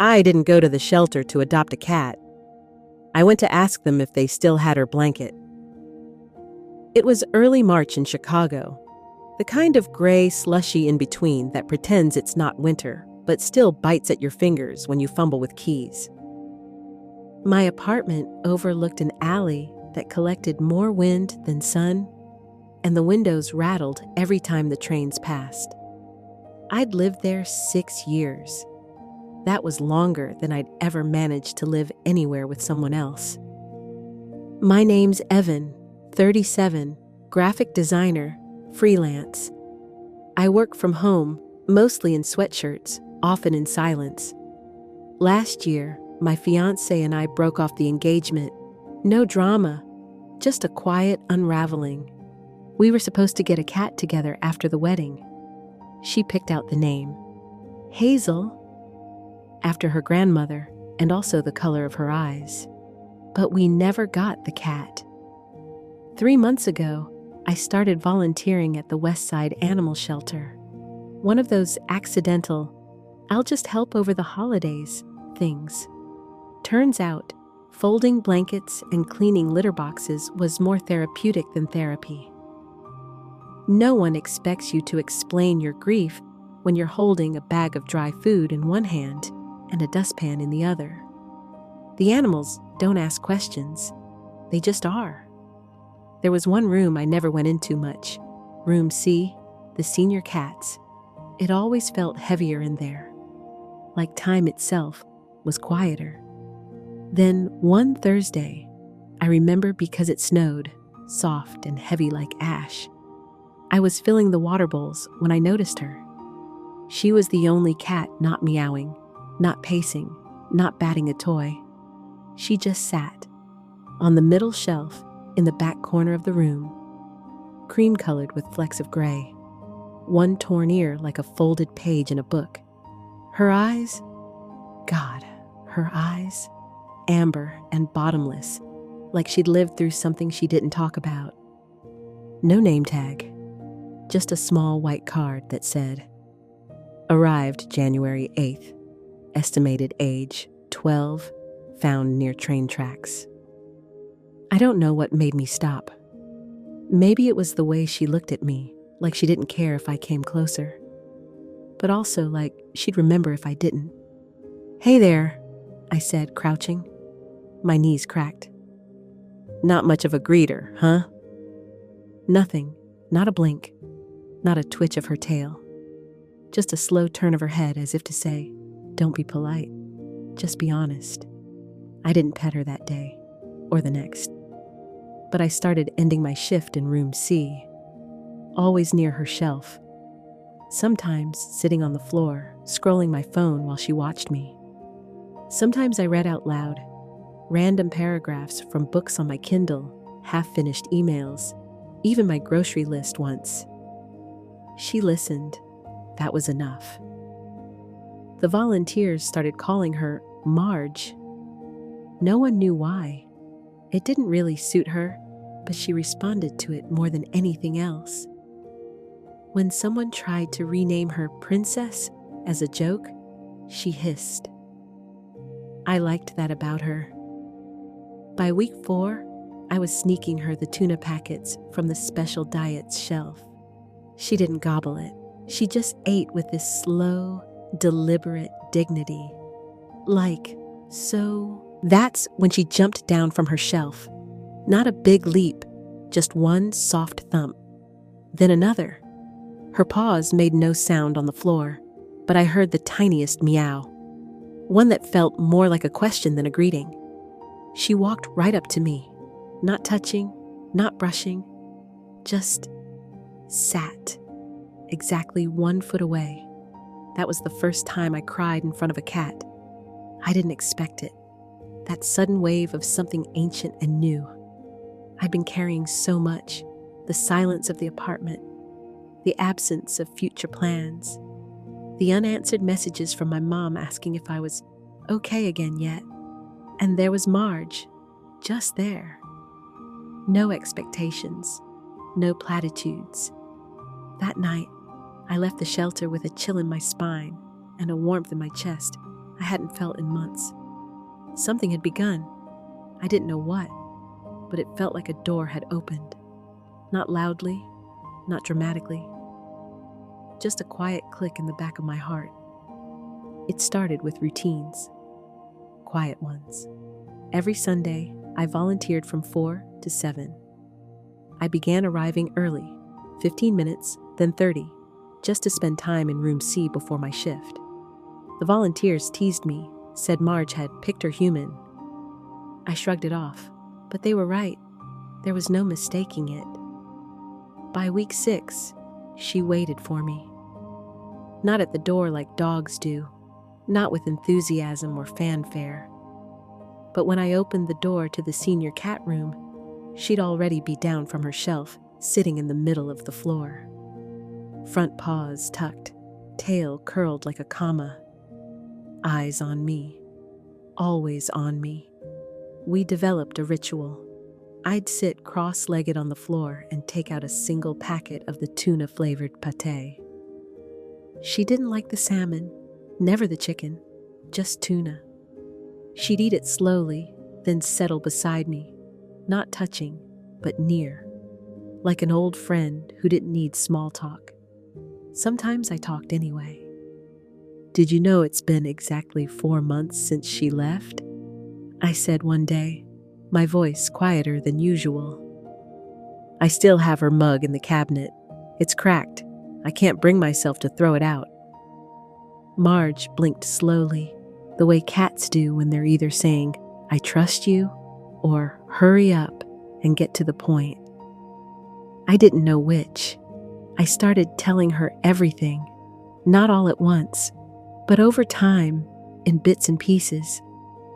I didn't go to the shelter to adopt a cat. I went to ask them if they still had her blanket. It was early March in Chicago, the kind of gray, slushy in-between that pretends it's not winter, but still bites at your fingers when you fumble with keys. My apartment overlooked an alley that collected more wind than sun, and the windows rattled every time the trains passed. I'd lived there 6 years. That was longer than I'd ever managed to live anywhere with someone else. My name's Evan, 37, graphic designer, freelance. I work from home, mostly in sweatshirts, often in silence. Last year, my fiancé and I broke off the engagement. No drama, just a quiet unraveling. We were supposed to get a cat together after the wedding. She picked out the name, Hazel, after her grandmother and also the color of her eyes. But we never got the cat. 3 months ago, I started volunteering at the West Side Animal Shelter. One of those accidental, I'll just help over the holidays things. Turns out, folding blankets and cleaning litter boxes was more therapeutic than therapy. No one expects you to explain your grief when you're holding a bag of dry food in one hand and a dustpan in the other. The animals don't ask questions. They just are. There was one room I never went into much. Room C, the senior cats. It always felt heavier in there. Like time itself was quieter. Then one Thursday, I remember because it snowed, soft and heavy like ash. I was filling the water bowls when I noticed her. She was the only cat not meowing, not pacing, not batting a toy. She just sat on the middle shelf in the back corner of the room, cream-colored with flecks of gray, one torn ear like a folded page in a book. Her eyes, God, her eyes, amber and bottomless, like she'd lived through something she didn't talk about. No name tag, just a small white card that said, "Arrived January 8th, estimated age 12, found near train tracks." I don't know what made me stop. Maybe it was the way she looked at me, like she didn't care if I came closer. But also like she'd remember if I didn't. "Hey there," I said, crouching. My knees cracked. "Not much of a greeter, huh?" Nothing, not a blink, not a twitch of her tail. Just a slow turn of her head as if to say, "Don't be polite, just be honest." I didn't pet her that day, or the next. But I started ending my shift in room C, always near her shelf. Sometimes sitting on the floor, scrolling my phone while she watched me. Sometimes I read out loud, random paragraphs from books on my Kindle, half-finished emails, even my grocery list once. She listened. That was enough. The volunteers started calling her Marge. No one knew why. It didn't really suit her, but she responded to it more than anything else. When someone tried to rename her Princess as a joke, she hissed. I liked that about her. By week 4, I was sneaking her the tuna packets from the special diets shelf. She didn't gobble it. She just ate with this slow, deliberate dignity. That's when she jumped down from her shelf. Not a big leap, just one soft thump. Then another. Her paws made no sound on the floor, but I heard the tiniest meow. One that felt more like a question than a greeting. She walked right up to me, not touching, not brushing, just sat, exactly 1 foot away. That was the first time I cried in front of a cat. I didn't expect it. That sudden wave of something ancient and new. I'd been carrying so much, the silence of the apartment, the absence of future plans, the unanswered messages from my mom asking if I was okay again yet. And there was Marge, just there. No expectations, no platitudes. That night, I left the shelter with a chill in my spine and a warmth in my chest, I hadn't felt in months. Something had begun. I didn't know what, but it felt like a door had opened. Not loudly, not dramatically. Just a quiet click in the back of my heart. It started with routines. Quiet ones. Every Sunday, I volunteered from 4 to 7. I began arriving early, 15 minutes, then 30, just to spend time in room C before my shift. The volunteers teased me, said Marge had picked her human. I shrugged it off, but they were right. There was no mistaking it. By week 6, she waited for me. Not at the door like dogs do, not with enthusiasm or fanfare. But when I opened the door to the senior cat room, she'd already be down from her shelf, sitting in the middle of the floor. Front paws tucked, tail curled like a comma. Eyes on me. Always on me. We developed a ritual. I'd sit cross-legged on the floor and take out a single packet of the tuna-flavored pâté. She didn't like the salmon, never the chicken, just tuna. She'd eat it slowly, then settle beside me, not touching, but near, like an old friend who didn't need small talk. Sometimes I talked anyway. "Did you know it's been exactly 4 months since she left?" I said one day, my voice quieter than usual. "I still have her mug in the cabinet. It's cracked. I can't bring myself to throw it out." Marge blinked slowly, the way cats do when they're either saying, "I trust you," or "hurry up and get to the point." I didn't know which. I started telling her everything, not all at once, but over time, in bits and pieces,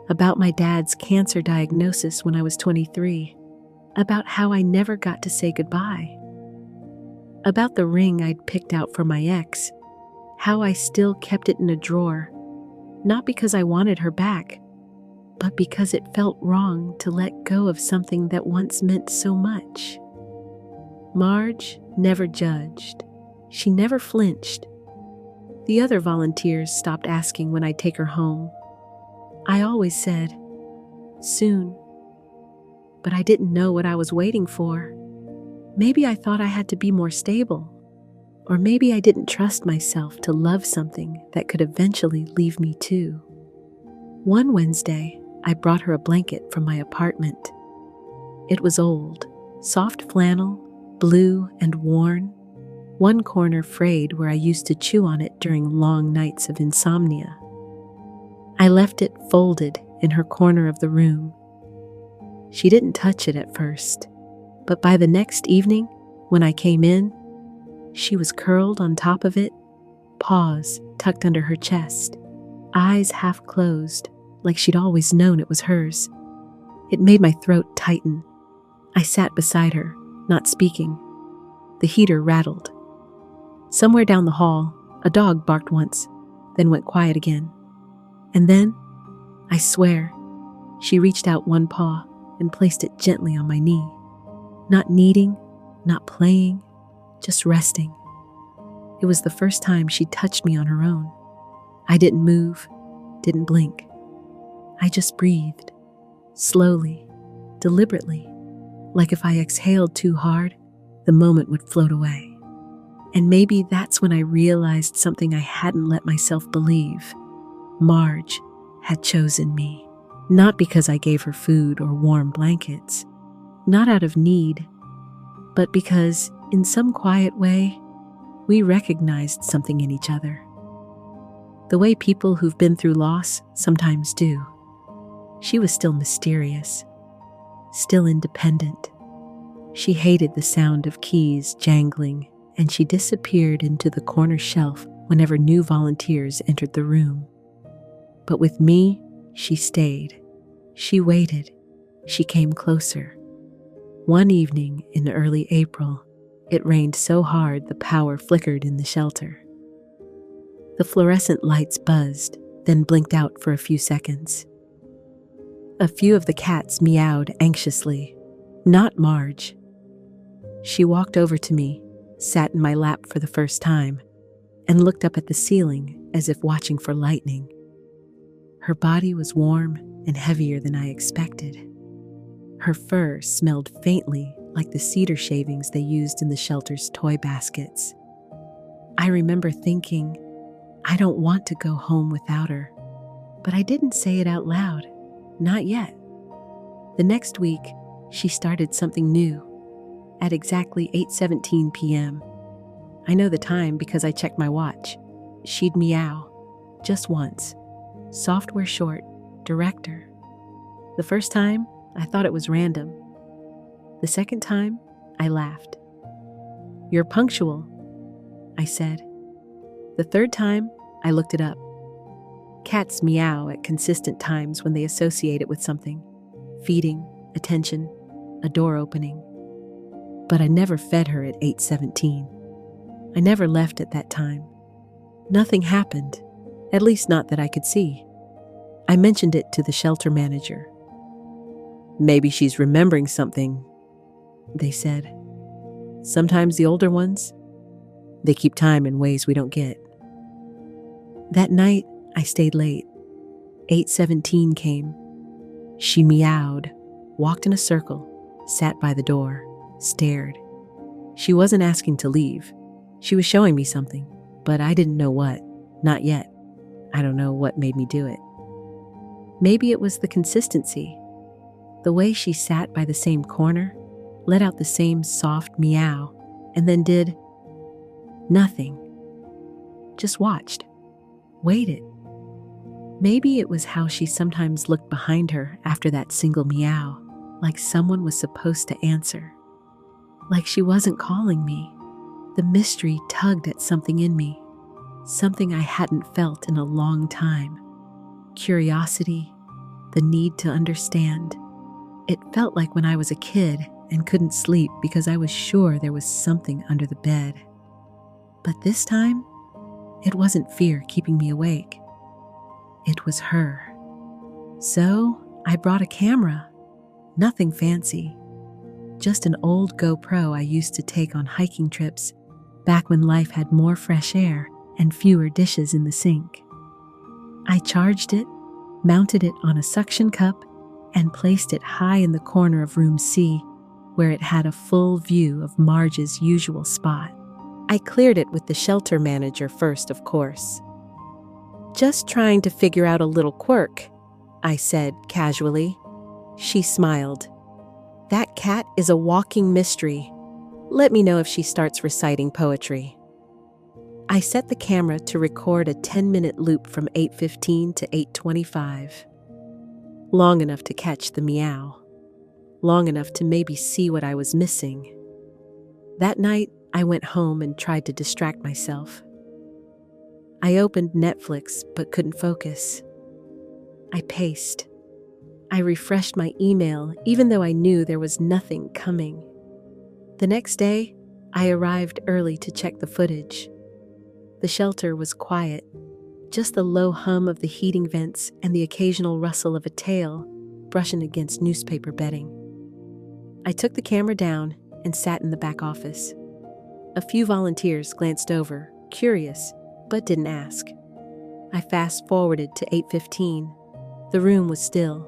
about my dad's cancer diagnosis when I was 23, about how I never got to say goodbye, about the ring I'd picked out for my ex, how I still kept it in a drawer, not because I wanted her back, but because it felt wrong to let go of something that once meant so much. Marge never judged. She never flinched. The other volunteers stopped asking when I'd take her home. I always said, "Soon." But I didn't know what I was waiting for. Maybe I thought I had to be more stable. Or maybe I didn't trust myself to love something that could eventually leave me too. One Wednesday, I brought her a blanket from my apartment. It was old, soft flannel, blue and worn, one corner frayed where I used to chew on it during long nights of insomnia. I left it folded in her corner of the room. She didn't touch it at first, but by the next evening, when I came in, she was curled on top of it, paws tucked under her chest, eyes half closed, like she'd always known it was hers. It made my throat tighten. I sat beside her, not speaking. The heater rattled. Somewhere down the hall, a dog barked once, then went quiet again. And then, I swear, she reached out one paw and placed it gently on my knee. Not kneading, not playing, just resting. It was the first time she touched me on her own. I didn't move, didn't blink. I just breathed, slowly, deliberately, like if I exhaled too hard, the moment would float away. And maybe that's when I realized something I hadn't let myself believe. Marge had chosen me, not because I gave her food or warm blankets, not out of need, but because, in some quiet way, we recognized something in each other. The way people who've been through loss sometimes do. She was still mysterious, still independent. She hated the sound of keys jangling, and she disappeared into the corner shelf whenever new volunteers entered the room. But with me, she stayed. She waited. She came closer. One evening in early April, it rained so hard the power flickered in the shelter. The fluorescent lights buzzed, then blinked out for a few seconds. A few of the cats meowed anxiously. Not Marge. She walked over to me, sat in my lap for the first time, and looked up at the ceiling as if watching for lightning. Her body was warm and heavier than I expected. Her fur smelled faintly like the cedar shavings they used in the shelter's toy baskets. I remember thinking, I don't want to go home without her, but I didn't say it out loud. Not yet. The next week, she started something new. At exactly 8:17 p.m. I know the time because I checked my watch. She'd meow. Just once. Software short, director. The first time, I thought it was random. The second time, I laughed. "You're punctual," I said. The third time, I looked it up. Cats meow at consistent times when they associate it with something. Feeding, attention, a door opening. But I never fed her at 8:17. I never left at that time. Nothing happened, at least not that I could see. I mentioned it to the shelter manager. "Maybe she's remembering something," they said. "Sometimes the older ones, they keep time in ways we don't get." That night, I stayed late. 8:17 came. She meowed, walked in a circle, sat by the door, stared. She wasn't asking to leave. She was showing me something, but I didn't know what. Not yet. I don't know what made me do it. Maybe it was the consistency. The way she sat by the same corner, let out the same soft meow, and then did nothing. Just watched. Waited. Maybe it was how she sometimes looked behind her after that single meow, like someone was supposed to answer. Like she wasn't calling me. The mystery tugged at something in me, something I hadn't felt in a long time. Curiosity, the need to understand. It felt like when I was a kid and couldn't sleep because I was sure there was something under the bed. But this time, it wasn't fear keeping me awake. It was her. So I brought a camera. Nothing fancy. Just an old GoPro I used to take on hiking trips back when life had more fresh air and fewer dishes in the sink. I charged it, mounted it on a suction cup, and placed it high in the corner of room C, where it had a full view of Marge's usual spot. I cleared it with the shelter manager first, of course. "Just trying to figure out a little quirk," I said casually. She smiled. "That cat is a walking mystery. Let me know if she starts reciting poetry." I set the camera to record a 10-minute loop from 8:15 to 8:25. Long enough to catch the meow. Long enough to maybe see what I was missing. That night, I went home and tried to distract myself. I opened Netflix but couldn't focus. I paced. I refreshed my email even though I knew there was nothing coming. The next day, I arrived early to check the footage. The shelter was quiet, just the low hum of the heating vents and the occasional rustle of a tail brushing against newspaper bedding. I took the camera down and sat in the back office. A few volunteers glanced over, curious, but didn't ask. I fast-forwarded to 8:15. The room was still.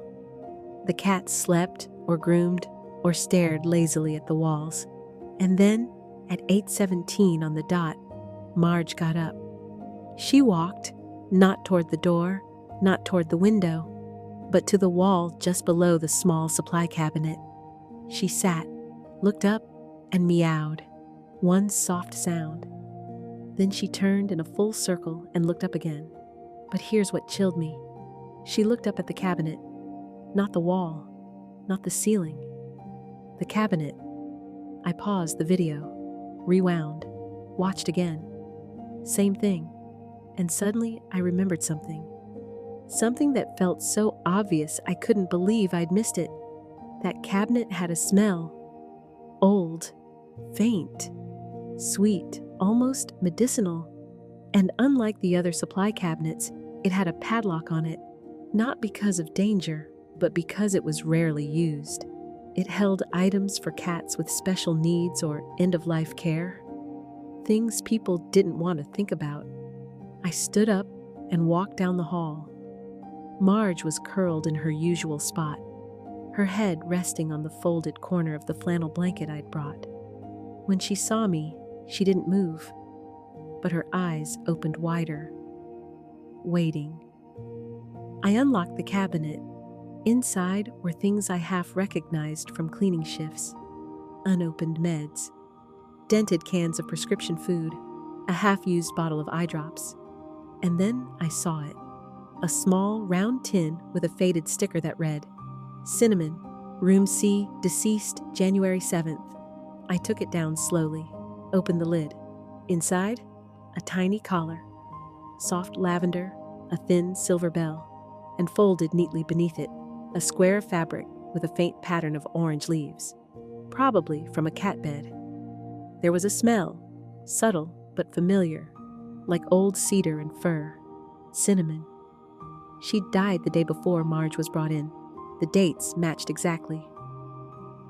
The cat slept or groomed or stared lazily at the walls. And then, at 8:17 on the dot, Marge got up. She walked, not toward the door, not toward the window, but to the wall just below the small supply cabinet. She sat, looked up, and meowed. One soft sound. Then she turned in a full circle and looked up again. But here's what chilled me. She looked up at the cabinet. Not the wall. Not the ceiling. The cabinet. I paused the video, rewound, watched again. Same thing. And suddenly I remembered something. Something that felt so obvious I couldn't believe I'd missed it. That cabinet had a smell. Old. Faint. Sweet. Almost medicinal. And unlike the other supply cabinets, it had a padlock on it. Not because of danger, but because it was rarely used. It held items for cats with special needs or end-of-life care. Things people didn't want to think about. I stood up and walked down the hall. Marge was curled in her usual spot, her head resting on the folded corner of the flannel blanket I'd brought. When she saw me, she didn't move, but her eyes opened wider, waiting. I unlocked the cabinet. Inside were things I half recognized from cleaning shifts: unopened meds, dented cans of prescription food, a half-used bottle of eye drops. And then I saw it. A small, round tin with a faded sticker that read, "Cinnamon, Room C, deceased January 7th. I took it down slowly, opened the lid. Inside, a tiny collar, soft lavender, a thin silver bell, and folded neatly beneath it, a square of fabric with a faint pattern of orange leaves, probably from a cat bed. There was a smell, subtle but familiar, like old cedar and fir. Cinnamon. She'd died the day before Marge was brought in. The dates matched exactly.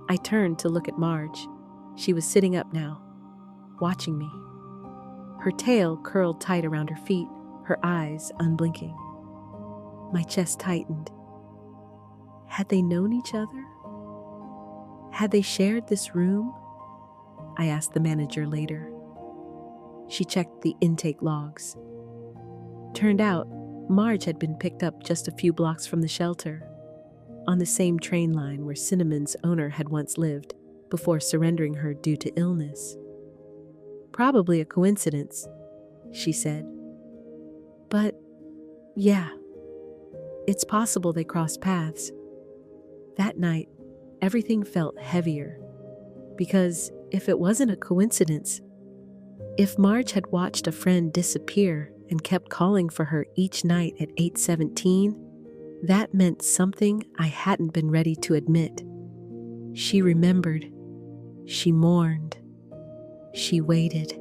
I turned to look at Marge. She was sitting up now, watching me. Her tail curled tight around her feet, her eyes unblinking. My chest tightened. Had they known each other? Had they shared this room? I asked the manager later. She checked the intake logs. Turned out, Marge had been picked up just a few blocks from the shelter, on the same train line where Cinnamon's owner had once lived before surrendering her due to illness. Probably a coincidence, she said. But, yeah, it's possible they crossed paths. That night, everything felt heavier, because if it wasn't a coincidence, if Marge had watched a friend disappear and kept calling for her each night at 8:17, that meant something I hadn't been ready to admit. She remembered. She mourned. She waited.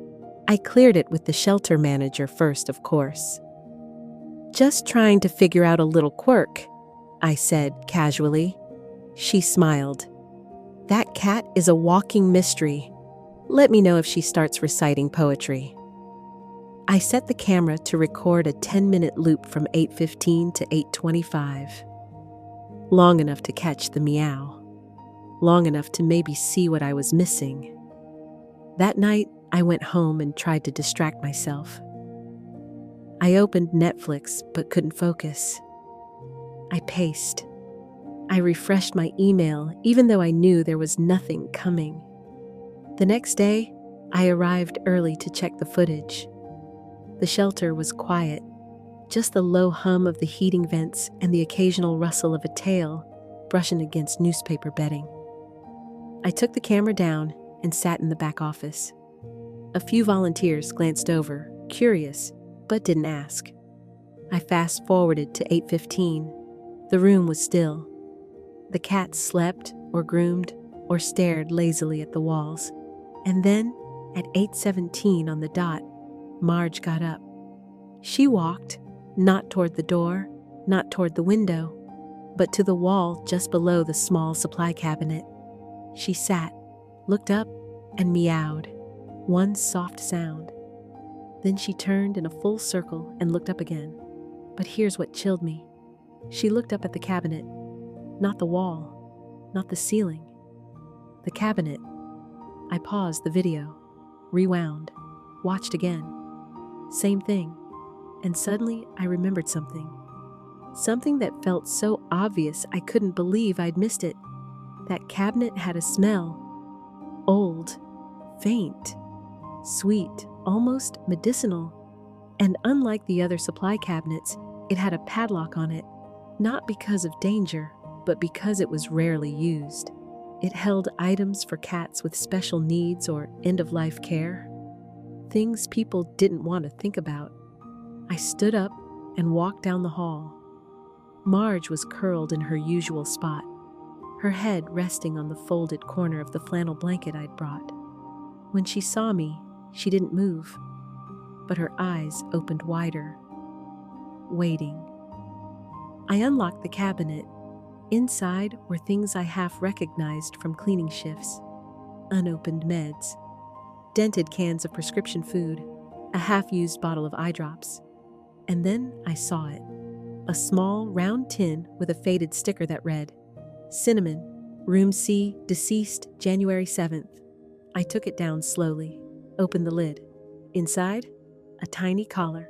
I cleared it with the shelter manager first, of course. Just trying to figure out a little quirk, I said casually. She smiled. That cat is a walking mystery. Let me know if she starts reciting poetry. I set the camera to record a 10-minute loop from 8:15 to 8:25. Long enough to catch the meow. Long enough to maybe see what I was missing. That night, I went home and tried to distract myself. I opened Netflix but couldn't focus. I paced. I refreshed my email even though I knew there was nothing coming. The next day, I arrived early to check the footage. The shelter was quiet, just the low hum of the heating vents and the occasional rustle of a tail brushing against newspaper bedding. I took the camera down and sat in the back office. A few volunteers glanced over, curious, but didn't ask. I fast-forwarded to 8:15. The room was still. The cat slept or groomed or stared lazily at the walls. And then, at 8:17 on the dot, Marge got up. She walked, not toward the door, not toward the window, but to the wall just below the small supply cabinet. She sat, looked up, and meowed, one soft sound. Then she turned in a full circle and looked up again. But here's what chilled me. She looked up at the cabinet, not the wall, not the ceiling. The cabinet. I paused the video, rewound, watched again. Same thing. And suddenly I remembered something. Something that felt so obvious I couldn't believe I'd missed it. That cabinet had a smell. Old, faint, sweet, almost medicinal. And unlike the other supply cabinets, it had a padlock on it, not because of danger, but because it was rarely used. It held items for cats with special needs or end-of-life care. Things people didn't want to think about. I stood up and walked down the hall. Marge was curled in her usual spot, her head resting on the folded corner of the flannel blanket I'd brought. When she saw me, she didn't move, but her eyes opened wider, waiting. I unlocked the cabinet. Inside were things I half recognized from cleaning shifts: unopened meds, dented cans of prescription food, a half-used bottle of eye drops. And then I saw it. a small, round tin with a faded sticker that read, Cinnamon, Room C, deceased January 7th. I took it down slowly, opened the lid. Inside, a tiny collar,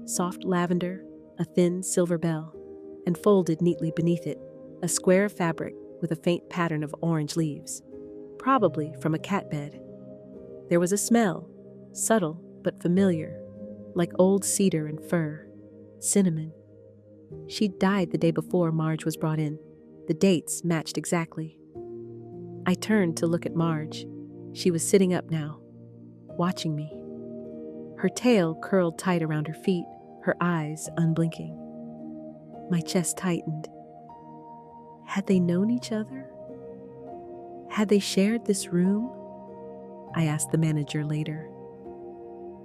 soft lavender, a thin silver bell, and folded neatly beneath it, a square of fabric with a faint pattern of orange leaves, probably from a cat bed. There was a smell, subtle but familiar, like old cedar and fir. Cinnamon. She'd died the day before Marge was brought in. The dates matched exactly. I turned to look at Marge. She was sitting up now, watching me. Her tail curled tight around her feet, her eyes unblinking. My chest tightened. Had they known each other? Had they shared this room? I asked the manager later.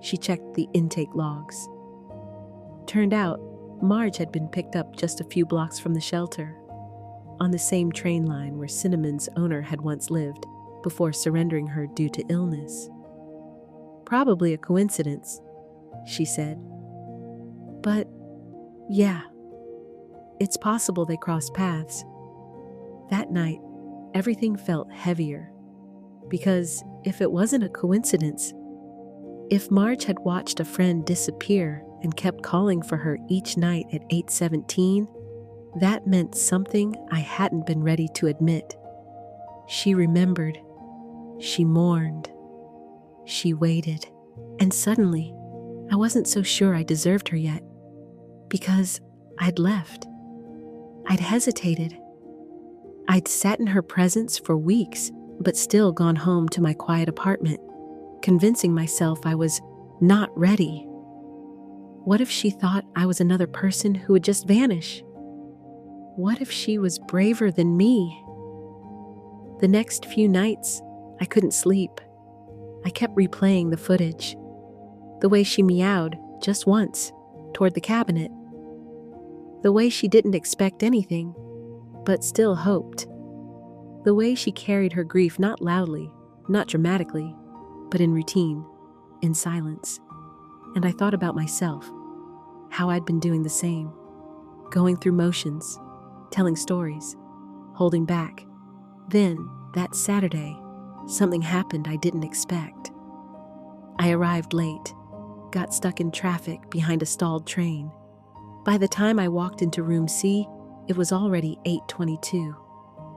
She checked the intake logs. Turned out, Marge had been picked up just a few blocks from the shelter, on the same train line where Cinnamon's owner had once lived before surrendering her due to illness. Probably a coincidence, she said. But, yeah, it's possible they crossed paths. That night, everything felt heavier, because if it wasn't a coincidence, if Marge had watched a friend disappear and kept calling for her each night at 8:17, that meant something I hadn't been ready to admit. She remembered. She mourned. She waited. And suddenly, I wasn't so sure I deserved her yet, because I'd left. I'd hesitated. I'd sat in her presence for weeks, but still gone home to my quiet apartment, convincing myself I was not ready. What if she thought I was another person who would just vanish? What if she was braver than me? The next few nights, I couldn't sleep. I kept replaying the footage. The way she meowed just once toward the cabinet. The way she didn't expect anything, but still hoped. The way she carried her grief not loudly, not dramatically, but in routine, in silence. And I thought about myself, how I'd been doing the same, going through motions, telling stories, holding back. Then, that Saturday, something happened I didn't expect. I arrived late, got stuck in traffic behind a stalled train. By the time I walked into room C, it was already 8:22,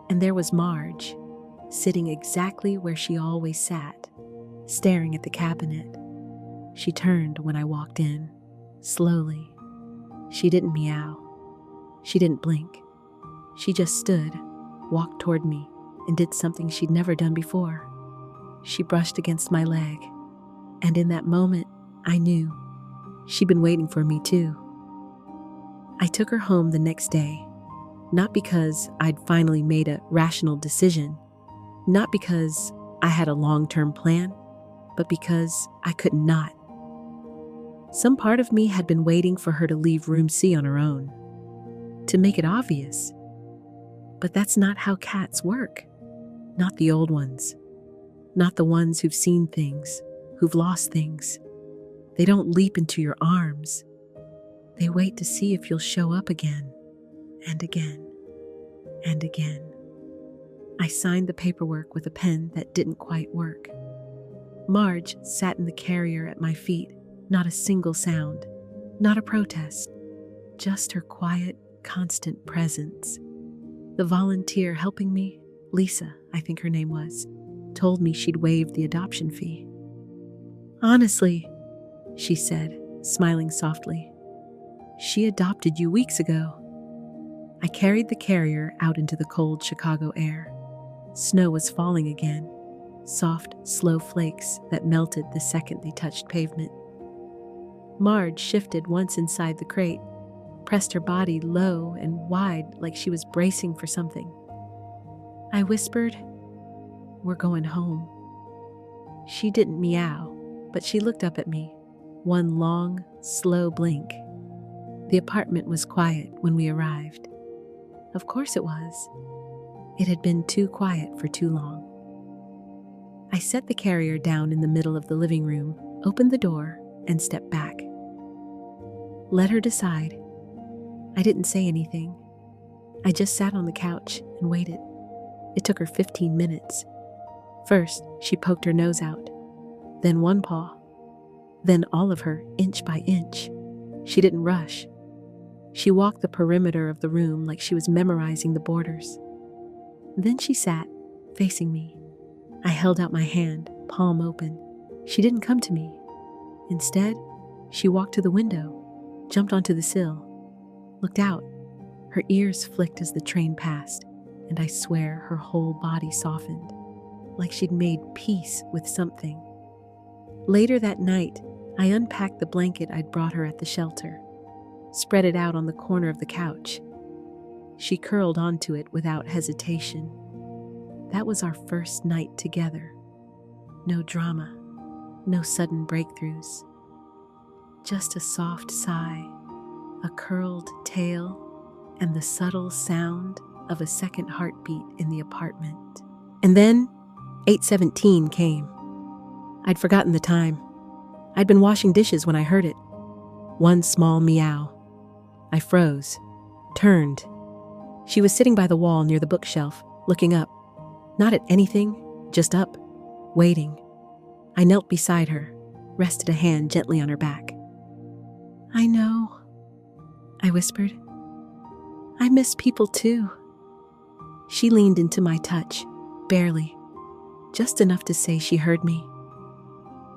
and there was Marge, sitting exactly where she always sat, staring at the cabinet. She turned when I walked in, slowly. She didn't meow. She didn't blink. She just stood, walked toward me, and did something she'd never done before. She brushed against my leg, and in that moment, I knew she'd been waiting for me too. I took her home the next day, not because I'd finally made a rational decision, not because I had a long-term plan, but because I could not. Some part of me had been waiting for her to leave room C on her own, to make it obvious. But that's not how cats work. Not the old ones. Not the ones who've seen things, who've lost things. They don't leap into your arms. They wait to see if you'll show up again, and again, and again. I signed the paperwork with a pen that didn't quite work. Marge sat in the carrier at my feet, not a single sound, not a protest, just her quiet, constant presence. The volunteer helping me, Lisa, I think her name was, told me she'd waived the adoption fee. Honestly, she said, smiling softly, she adopted you weeks ago. I carried the carrier out into the cold Chicago air. Snow was falling again, soft, slow flakes that melted the second they touched pavement. Marge shifted once inside the crate, pressed her body low and wide like she was bracing for something. I whispered, "We're going home." She didn't meow, but she looked up at me, one long, slow blink. The apartment was quiet when we arrived. Of course it was. It had been too quiet for too long. I set the carrier down in the middle of the living room, opened the door, and stepped back. Let her decide. I didn't say anything. I just sat on the couch and waited. It took her 15 minutes. First, she poked her nose out, then one paw, then all of her, inch by inch. She didn't rush. She walked the perimeter of the room like she was memorizing the borders. Then she sat, facing me. I held out my hand, palm open. She didn't come to me. Instead, she walked to the window, jumped onto the sill, looked out. Her ears flicked as the train passed, and I swear her whole body softened, like she'd made peace with something. Later that night, I unpacked the blanket I'd brought her at the shelter, spread it out on the corner of the couch. She curled onto it without hesitation. That was our first night together. No drama, no sudden breakthroughs. Just a soft sigh, a curled tail, and the subtle sound of a second heartbeat in the apartment. And then 8:17 came. I'd forgotten the time. I'd been washing dishes when I heard it. One small meow. I froze, turned. She was sitting by the wall near the bookshelf, looking up. Not at anything, just up, waiting. I knelt beside her, rested a hand gently on her back. "I know," I whispered. "I miss people too." She leaned into my touch, barely, just enough to say she heard me.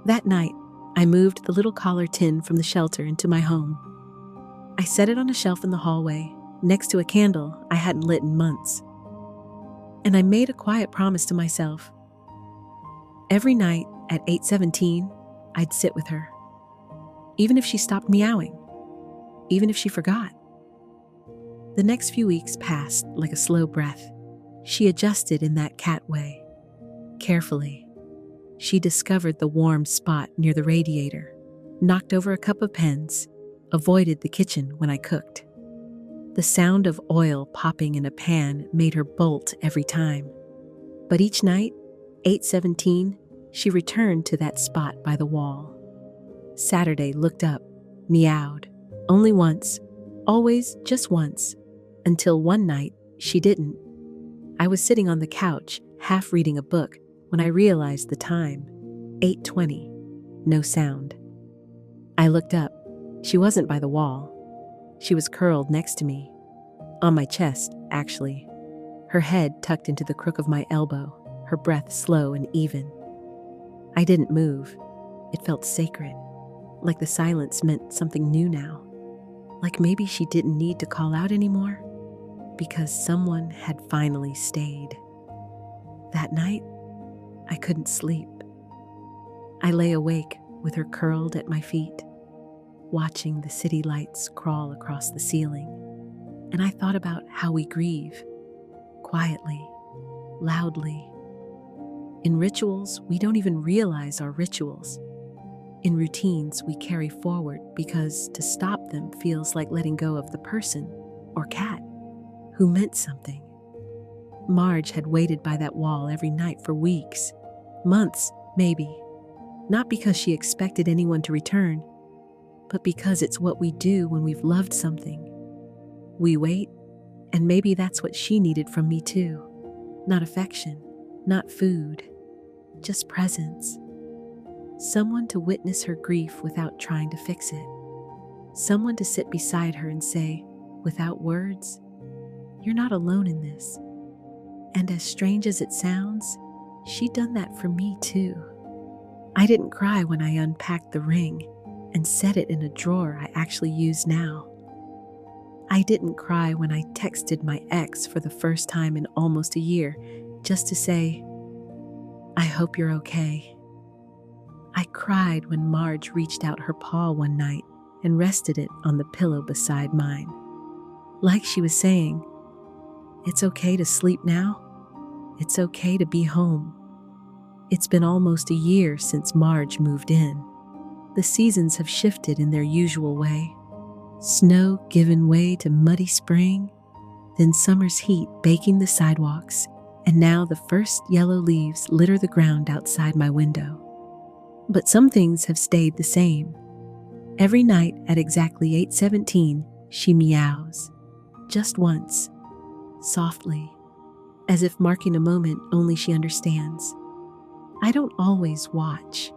That night, I moved the little collar tin from the shelter into my home. I set it on a shelf in the hallway, next to a candle I hadn't lit in months. And I made a quiet promise to myself. Every night at 8:17, I'd sit with her. Even if she stopped meowing, even if she forgot. The next few weeks passed like a slow breath. She adjusted in that cat way. Carefully, she discovered the warm spot near the radiator, knocked over a cup of pens, avoided the kitchen when I cooked. The sound of oil popping in a pan made her bolt every time. But each night, 8:17, she returned to that spot by the wall. Saturday looked up, meowed, only once, always just once, until one night she didn't. I was sitting on the couch, half reading a book, when I realized the time. 8:20, no sound. I looked up. She wasn't by the wall. She was curled next to me, on my chest, actually, her head tucked into the crook of my elbow, her breath slow and even. I didn't move. It felt sacred, like the silence meant something new now, like maybe she didn't need to call out anymore, because someone had finally stayed. That night, I couldn't sleep. I lay awake with her curled at my feet, watching the city lights crawl across the ceiling, and I thought about how we grieve, quietly, loudly. In rituals, we don't even realize our rituals. In routines, we carry forward because to stop them feels like letting go of the person or cat who meant something. Marge had waited by that wall every night for weeks, months, maybe, not because she expected anyone to return, but because it's what we do when we've loved something. We wait, and maybe that's what she needed from me too. Not affection, not food, just presence. Someone to witness her grief without trying to fix it. Someone to sit beside her and say, without words, "You're not alone in this." And as strange as it sounds, she'd done that for me too. I didn't cry when I unpacked the ring and set it in a drawer I actually use now. I didn't cry when I texted my ex for the first time in almost a year just to say, "I hope you're okay." I cried when Marge reached out her paw one night and rested it on the pillow beside mine. Like she was saying, "It's okay to sleep now. It's okay to be home." It's been almost a year since Marge moved in. The seasons have shifted in their usual way. Snow given way to muddy spring, then summer's heat baking the sidewalks, and now the first yellow leaves litter the ground outside my window. But some things have stayed the same. Every night at exactly 8:17, She meows, just once, softly, as if marking a moment only she understands. I don't always watch.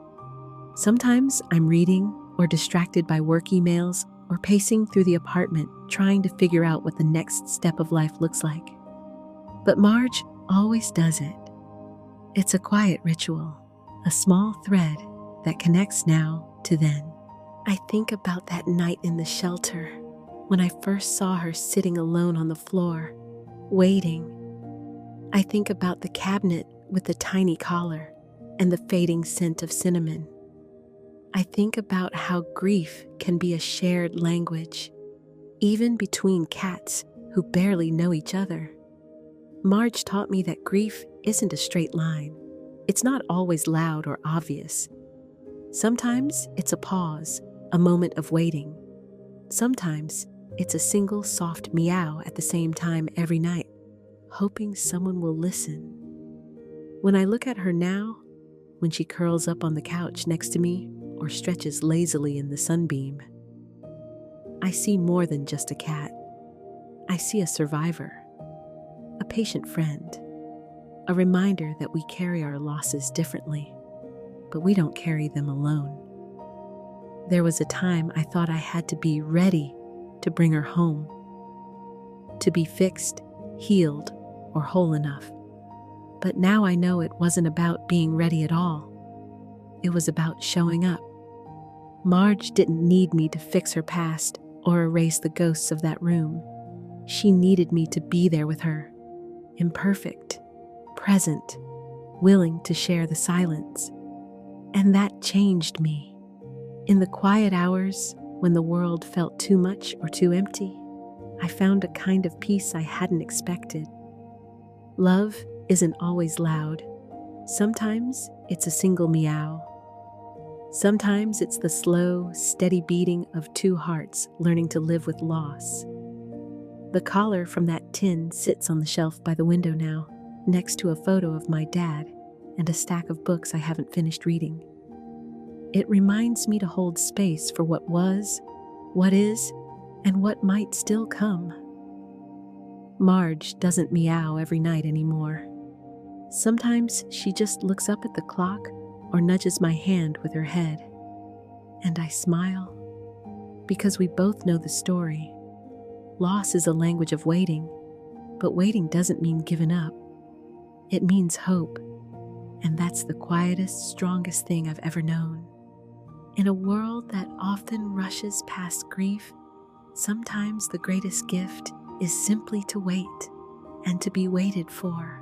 Sometimes I'm reading or distracted by work emails or pacing through the apartment trying to figure out what the next step of life looks like. But Marge always does it. It's a quiet ritual, a small thread that connects now to then. I think about that night in the shelter when I first saw her sitting alone on the floor, waiting. I think about the cabinet with the tiny collar and the fading scent of cinnamon. I think about how grief can be a shared language, even between cats who barely know each other. Marge taught me that grief isn't a straight line. It's not always loud or obvious. Sometimes it's a pause, a moment of waiting. Sometimes it's a single soft meow at the same time every night, hoping someone will listen. When I look at her now, when she curls up on the couch next to me or stretches lazily in the sunbeam, I see more than just a cat. I see a survivor, a patient friend, a reminder that we carry our losses differently, but we don't carry them alone. There was a time I thought I had to be ready to bring her home, to be fixed, healed, or whole enough. But now I know it wasn't about being ready at all. It was about showing up. Marge didn't need me to fix her past or erase the ghosts of that room. She needed me to be there with her, imperfect, present, willing to share the silence. And that changed me. In the quiet hours, when the world felt too much or too empty, I found a kind of peace I hadn't expected. Love isn't always loud. Sometimes it's a single meow. Sometimes it's the slow, steady beating of two hearts learning to live with loss. The collar from that tin sits on the shelf by the window now, next to a photo of my dad and a stack of books I haven't finished reading. It reminds me to hold space for what was, what is, and what might still come. Marge doesn't meow every night anymore. Sometimes she just looks up at the clock or nudges my hand with her head. And I smile, because we both know the story. Loss is a language of waiting, but waiting doesn't mean giving up. It means hope, and that's the quietest, strongest thing I've ever known. In a world that often rushes past grief, sometimes the greatest gift is simply to wait and to be waited for.